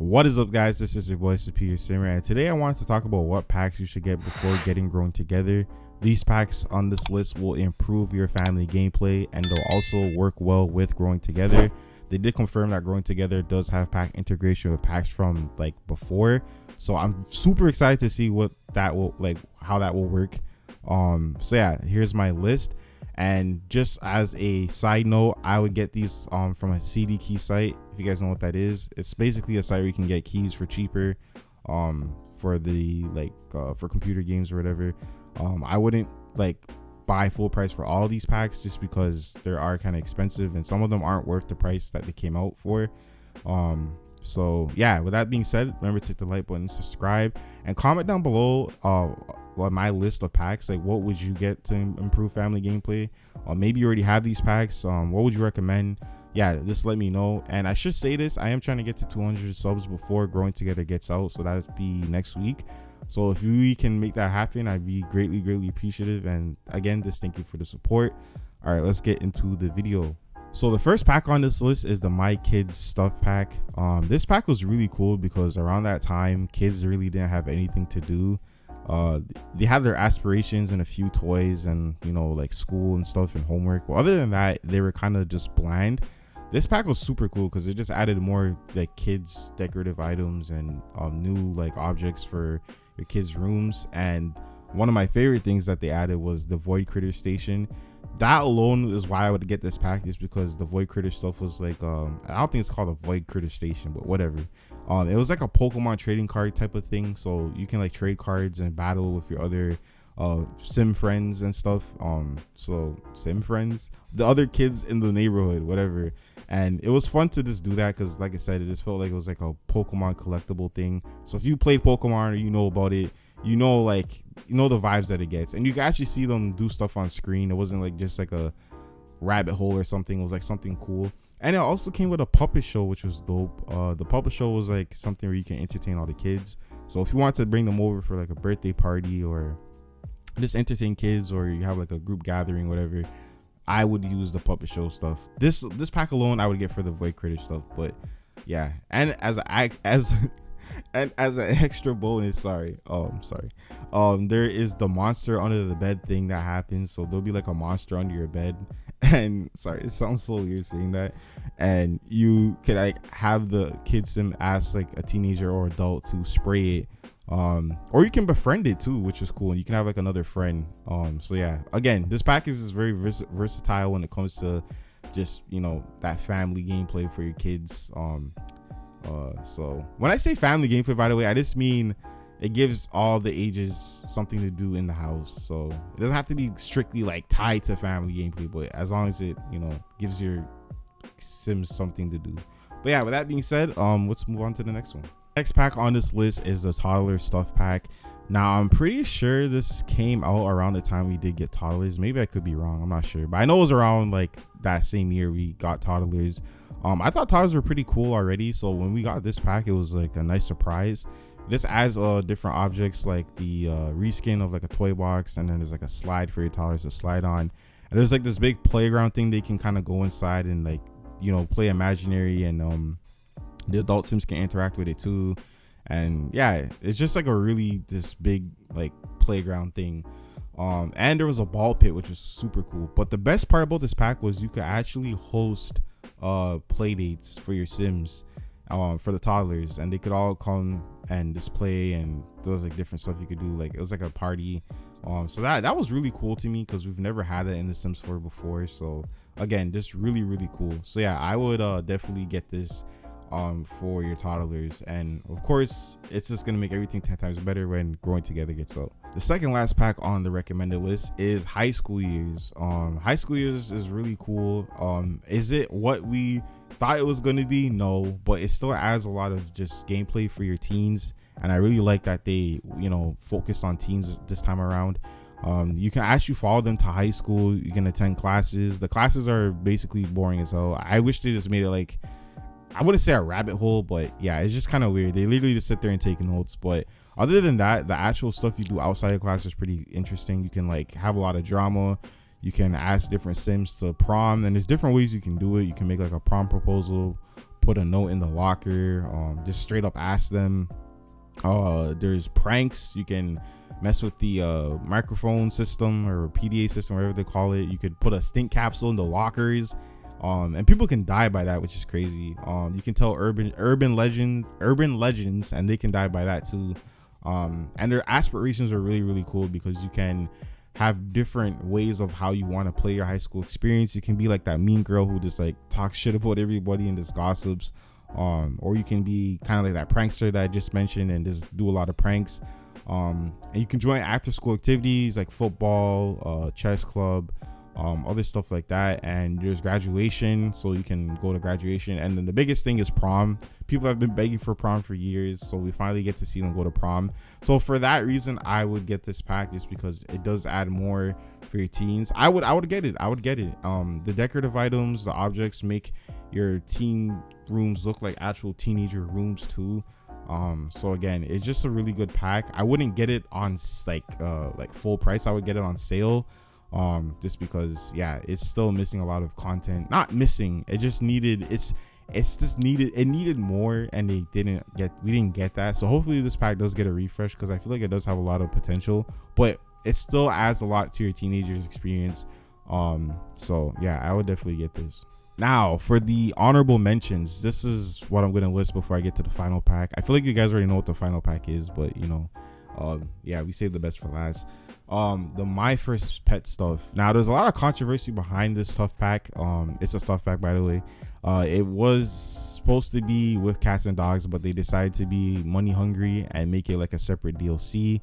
What is up, guys? This is your boy Superior Simmer, and today I wanted to talk about what packs you should get before getting Growing Together. These packs on this list will improve your family gameplay, and they'll also work well with Growing Together. They did confirm that Growing Together does have pack integration with packs from like before, so I'm super excited to see what that will how that will work. So yeah, here's my list. And just as a side note, I would get these from a CD key site. If you guys know what that is, it's basically a site where you can get keys for cheaper for the for computer games or whatever. I wouldn't buy full price for all these packs just because they are kind of expensive and some of them aren't worth the price that they came out for. So yeah, with that being said, remember to hit the like button, subscribe, and comment down below my list of packs. Like, what would you get to improve family gameplay? Maybe you already have these packs. What would you recommend? Yeah, just let me know. And I should say this, I am trying to get to 200 subs before Growing Together gets out, so that'll be next week. So if we can make that happen, I'd be greatly appreciative. And again, just thank you for the support. All right, let's get into the video. So the first pack on this list is the My Kids Stuff pack. This pack was really cool because around that time, kids really didn't have anything to do. They have their aspirations and a few toys and, you know, like school and stuff and homework. But other than that, they were kind of just bland. This pack was super cool because it just added more like kids decorative items and new like objects for your kids' rooms. And one of my favorite things that they added was the Void Critter Station. That alone is why I would get this pack, is because the Void Critter stuff was like I don't think it's called a Void Critter Station, but whatever. It was like a Pokemon trading card type of thing, so you can like trade cards and battle with your other sim friends and stuff. So sim friends, the other kids in the neighborhood, whatever. And it was fun to just do that because, like I said, it just felt like it was like a Pokemon collectible thing. So if you played Pokemon or you know about it, you know the vibes that it gets, and you can actually see them do stuff on screen. It wasn't like just like a rabbit hole or something. It was like something cool. And it also came with a puppet show, which was dope. The puppet show was like something where you can entertain all the kids. So if you want to bring them over for like a birthday party or just entertain kids, or you have like a group gathering, whatever, I would use the puppet show stuff. This pack alone I would get for the Void Critter stuff. But yeah, and as an extra bonus, there is the monster under the bed thing that happens. So there'll be like a monster under your bed, and sorry, it sounds so weird saying that, and you could like have the kid sim ask like a teenager or adult to spray it, or you can befriend it too, which is cool, and you can have like another friend. So yeah, again, this package is very versatile when it comes to just, you know, that family gameplay for your kids. So when I say family gameplay, by the way, I just mean it gives all the ages something to do in the house. So it doesn't have to be strictly like tied to family gameplay, but as long as it, you know, gives your sims something to do. But yeah, with that being said, let's move on to the next one. Next pack on this list is the Toddler Stuff pack. Now I'm pretty sure this came out around the time we did get toddlers. Maybe I could be wrong, I'm not sure, but I know it was around like that same year we got toddlers. I thought toddlers were pretty cool already, so when we got this pack, it was like a nice surprise. This adds different objects like the reskin of like a toy box, and then there's like a slide for your toddlers to slide on, and there's like this big playground thing they can kind of go inside and, like, you know, play imaginary, and the adult sims can interact with it too. And yeah, it's just like a really this big like playground thing. And there was a ball pit, which was super cool. But the best part about this pack was you could actually host play dates for your sims, for the toddlers, and they could all come and display, and there was like different stuff you could do. Like, it was like a party. So that was really cool to me because we've never had that in the Sims 4 before. So again, just really cool. So yeah, I would definitely get this for your toddlers, and of course it's just gonna make everything 10 times better when Growing Together gets out. The second last pack on the recommended list is High School Years. High School Years is really cool. Is it what we thought it was going to be? No, but it still adds a lot of just gameplay for your teens, and I really like that they, you know, focus on teens this time around. You can actually follow them to high school. You can attend classes. The classes are basically boring as hell. I wish they just made it like, I wouldn't say a rabbit hole, but yeah, it's just kind of weird. They literally just sit there and take notes. But other than that, the actual stuff you do outside of class is pretty interesting. You can like have a lot of drama. You can ask different sims to prom, and there's different ways you can do it. You can make like a prom proposal, put a note in the locker, just straight up ask them. There's pranks. You can mess with the microphone system or PDA system, whatever they call it. You could put a stink capsule in the lockers, and people can die by that, which is crazy. You can tell urban legends, and they can die by that too. And their aspirations are really, really cool because you can have different ways of how you want to play your high school experience. You can be like that mean girl who just like talks shit about everybody and just gossips, or you can be kind of like that prankster that I just mentioned and just do a lot of pranks. And you can join after school activities like football, chess club, other stuff like that. And there's graduation, so you can go to graduation. And then the biggest thing is prom. People have been begging for prom for years, so we finally get to see them go to prom. So for that reason, I would get this pack just because it does add more for your teens. I would get it. The decorative items, the objects make your teen rooms look like actual teenager rooms too. So again, it's just a really good pack. I wouldn't get it on like full price. I would get it on sale, just because it's still missing a lot of content. Not missing, it just needed it needed more, and we didn't get that. So hopefully this pack does get a refresh, because I feel like it does have a lot of potential, but it still adds a lot to your teenager's experience. So yeah, I would definitely get this. Now for the honorable mentions, this is what I'm gonna list before I get to the final pack. I feel like you guys already know what the final pack is, but we saved the best for last. The My First Pet stuff. Now there's a lot of controversy behind this stuff pack. It's a stuff pack, by the way. It was supposed to be with cats and dogs, but they decided to be money hungry and make it like a separate DLC.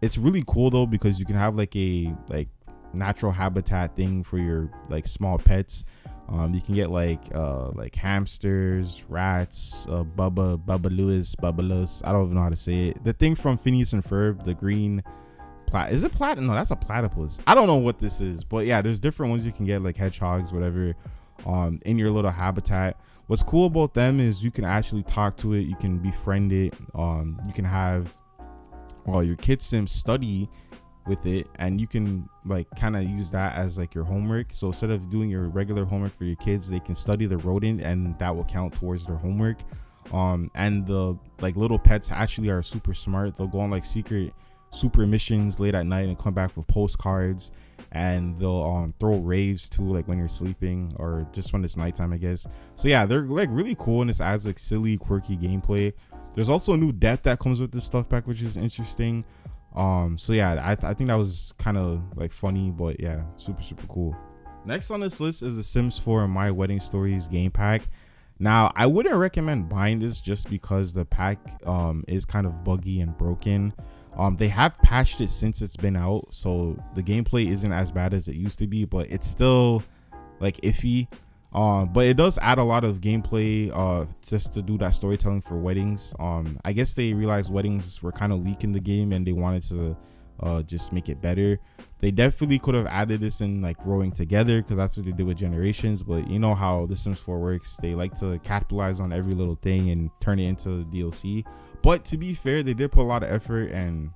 It's really cool though, because you can have like a natural habitat thing for your like small pets. You can get like hamsters, rats, Bubba Lewis. I don't even know how to say it. The thing from Phineas and Ferb, the green is it platinum? No, that's a platypus. I don't know what this is, but yeah, there's different ones you can get, like hedgehogs, whatever, in your little habitat. What's cool about them is you can actually talk to it, you can befriend it, you can have your kid sim study with it, and you can like kind of use that as like your homework. So instead of doing your regular homework for your kids, they can study the rodent, and that will count towards their homework. And the like little pets actually are super smart. They'll go on like secret super missions late at night and come back with postcards, and they'll throw raves too, like when you're sleeping or just when it's nighttime, I guess. So yeah, they're like really cool, and this adds like silly, quirky gameplay. There's also a new death that comes with this stuff pack, which is interesting. So yeah, I think that was kind of like funny, but yeah, super cool. Next on this list is the Sims 4 My Wedding Stories game pack. Now I wouldn't recommend buying this just because the pack is kind of buggy and broken. They have patched it since it's been out, so the gameplay isn't as bad as it used to be, but it's still like iffy. But it does add a lot of gameplay just to do that storytelling for weddings. I guess they realized weddings were kind of weak in the game, and they wanted to just make it better. They definitely could have added this in like Growing Together, because that's what they did with Generations. But you know how The Sims 4 works, they like to capitalize on every little thing and turn it into DLC. But to be fair, they did put a lot of effort and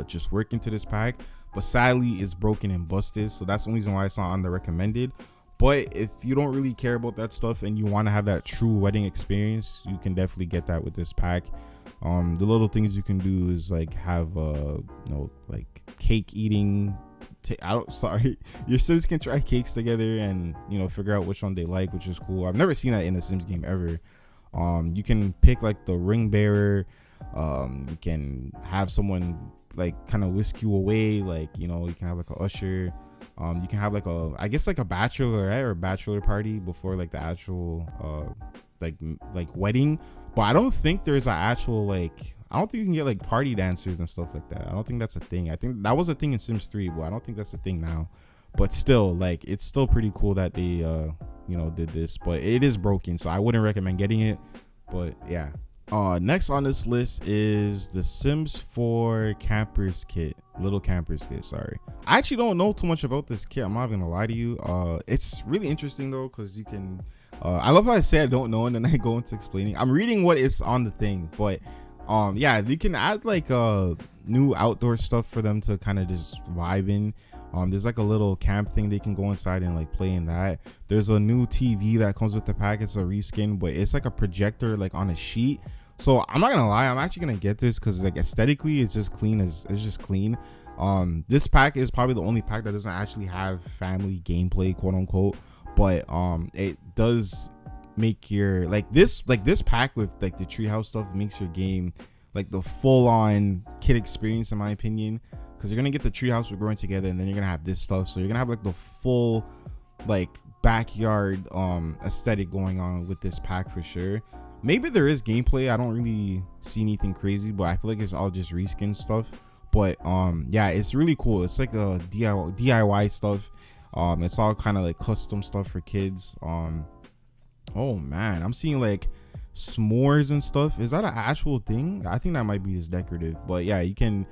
just work into this pack, but sadly it's broken and busted, so that's the reason why it's not on the recommended. But if you don't really care about that stuff and you want to have that true wedding experience, you can definitely get that with this pack. The little things you can do is like have like cake eating. Your Sims can try cakes together and figure out which one they like, which is cool. I've never seen that in a Sims game ever. You can pick like the ring bearer. You can have someone like kind of whisk you away, like you can have like a usher. You can have like I guess like a bachelorette or bachelor party before like the actual like wedding. But I don't think there's an actual I don't think you can get like party dancers and stuff like that. I don't think that's a thing. I think that was a thing in Sims 3, but I don't think that's a thing now. But still, like, it's still pretty cool that they did this, but it is broken, so I wouldn't recommend getting it. But yeah. Next on this list is the Sims 4 campers kit, little campers kit. Sorry, I actually don't know too much about this kit, I'm not gonna lie to you. It's really interesting though, because you can I love how I say I don't know and then I go into explaining. I'm reading what is on the thing, but yeah, you can add like new outdoor stuff for them to kind of just vibe in. There's like a little camp thing they can go inside and like play in that. There's a new TV that comes with the pack. It's a reskin, but it's like a projector like on a sheet. So I'm not gonna lie, I'm actually gonna get this because like aesthetically it's just clean. It's just clean. This pack is probably the only pack that doesn't actually have family gameplay, quote unquote, but it does make your this pack with like the treehouse stuff makes your game like the full-on kid experience, in my opinion, because you're gonna get the treehouse with growing together, and then you're gonna have this stuff, so you're gonna have like the full like backyard aesthetic going on with this pack for sure. Maybe there is gameplay. I don't really see anything crazy, but I feel like it's all just reskin stuff. But yeah, it's really cool. It's like a DIY stuff. It's all kind of like custom stuff for kids. Oh man, I'm seeing like s'mores and stuff. Is that an actual thing? I think that might be just decorative, but yeah, you can.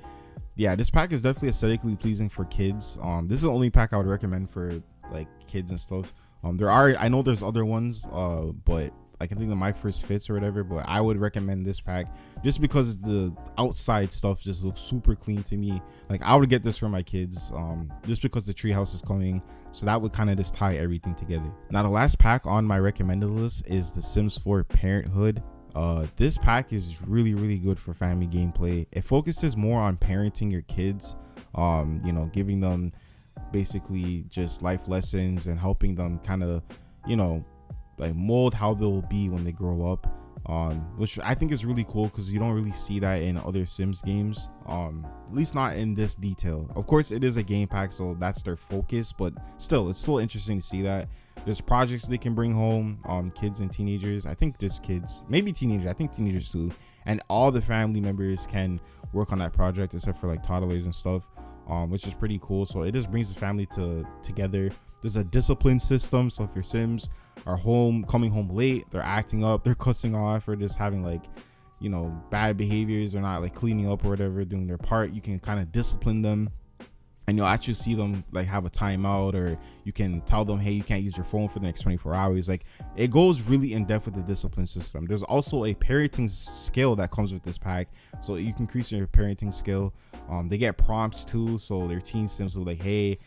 Yeah, this pack is definitely aesthetically pleasing for kids. This is the only pack I would recommend for like kids and stuff. I know there's other ones, but like I think the My First Fits or whatever, but I would recommend this pack just because the outside stuff just looks super clean to me. Like I would get this for my kids, just because the treehouse is coming, so that would kind of just tie everything together. Now the last pack on my recommended list is the Sims 4 Parenthood. This pack is really good for family gameplay. It focuses more on parenting your kids, you know, giving them basically just life lessons and helping them kind of, you know, like mold how they'll be when they grow up, which I think is really cool because you don't really see that in other Sims games, at least not in this detail. Of course it is a game pack, so that's their focus, but still, it's still interesting to see that. There's projects they can bring home, kids and teenagers. I think just kids, maybe teenagers, I think teenagers too, and all the family members can work on that project except for like toddlers and stuff, which is pretty cool. So it just brings the family together. There's a discipline system, so if your Sims are coming home late, they're acting up, they're cussing off, or just having like, you know, bad behaviors, or not like cleaning up or whatever, doing their part, you can kind of discipline them, and you'll actually see them like have a timeout, or you can tell them, hey, you can't use your phone for the next 24 hours. Like it goes really in depth with the discipline system. There's also a parenting skill that comes with this pack, so you can increase your parenting skill. They get prompts too, so their teen Sims will like, hey,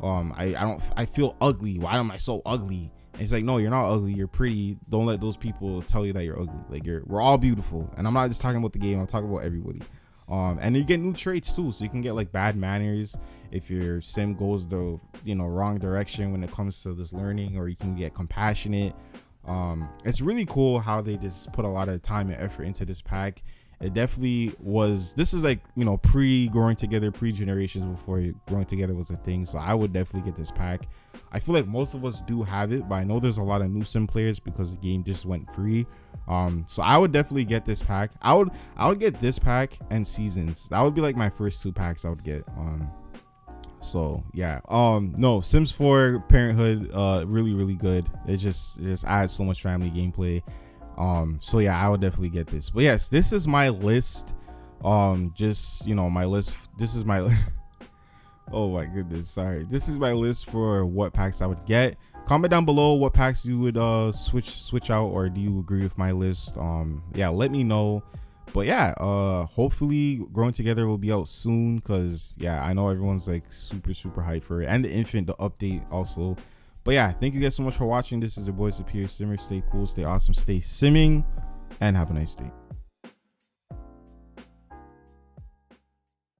I feel ugly, why am I so ugly? And it's like, no, you're not ugly, you're pretty. Don't let those people tell you that you're ugly. Like we're all beautiful. And I'm not just talking about the game, I'm talking about everybody. And you get new traits too, so you can get like bad manners if your Sim goes the, you know, wrong direction when it comes to this learning, or you can get compassionate. It's really cool how they just put a lot of time and effort into this pack. It definitely was, this is like, you know, growing together, generations before growing together was a thing. So I would definitely get this pack. I feel like most of us do have it, but I know there's a lot of new Sim players because the game just went free. So I would definitely get this pack. I would get this pack and Seasons. That would be like my first two packs I would get. So yeah, no, Sims 4 Parenthood, really good. It just adds so much family gameplay. So yeah, I would definitely get this. But yes, this is my list. Just, you know, my list. This is my oh my goodness, sorry. This is my list for what packs I would get. Comment down below what packs you would switch out, or do you agree with my list? Yeah, let me know. But yeah, hopefully Growing Together will be out soon, because yeah, I know everyone's like super hyped for it, and the Infant, the update also. But yeah, thank you guys so much for watching. This is your boy Superior Simmer. Stay cool, stay awesome, stay simming, and have a nice day.